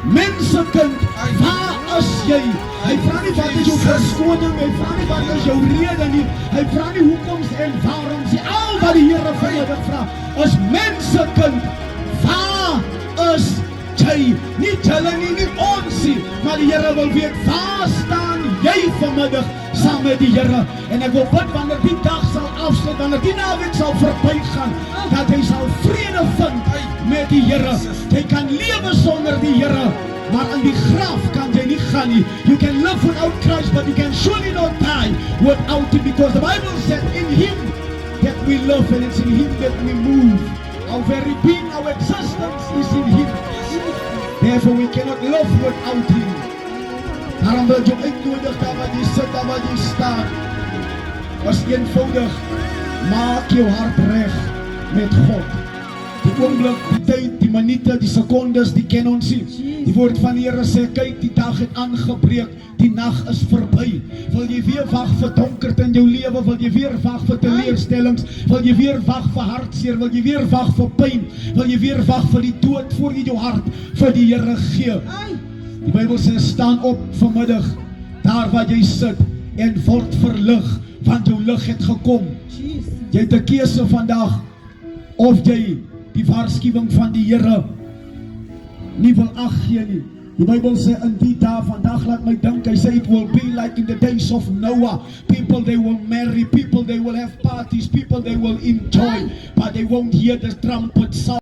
Mensekind, waar is jy? Hy vra nie wat is jou verskoning, hy vra nie wat is jou rede nie, hy vra nie hoekoms en waaroms nie. Al wat die Here vanmiddag vra, is mensekind, waar is jy? Nie julle nie, nie ons nie, maar die Here wil weet, waar staan jy vanmiddag saam met die Here? En ek wil bid, wanneer die dag sal afsluit, wanneer die naweek sal verbygaan, dat hy sal vrede vind met die Here. Jy kan lewe sonder die Here, maar in die graf kan jy nie gaan nie. You can live without Christ, but you can surely not die without him, because the Bible said in him that we live, and it's in him that we move. Our very being, our existence is in him. Therefore we cannot live without him. Daarom wil jy uitnodig, daar wat jy sit, daar wat jy staan, is eenvoudig, maak jou hart reg met God. Die oomblik, die tyd, die minute, die secondes, die ken ons nie. Die woord van die Here sê, kyk, die dag het aangebreek, die nag is verby. Wil jy weer wag vir donkerte in jou lewe? Wil jy weer wag vir teleurstellings? Wil jy weer wag vir hartseer? Wil jy weer wag vir pyn? Wil jy weer wag vir die dood, voor jy jou hart vir die Here gee? Die Bybel sê, staan op vanmiddag, daar waar jy sit, en word verlig, want jou lig het gekom. Jy het 'n keuse vandag, of jy die waarskuwing van die Here nie wil ag gee nie. Die Bybel sê in die dae vandag, laat my dink, hy sê it will be like in the days of Noah. People they will marry, people they will have parties, people they will enjoy, but they won't hear the trumpet sound.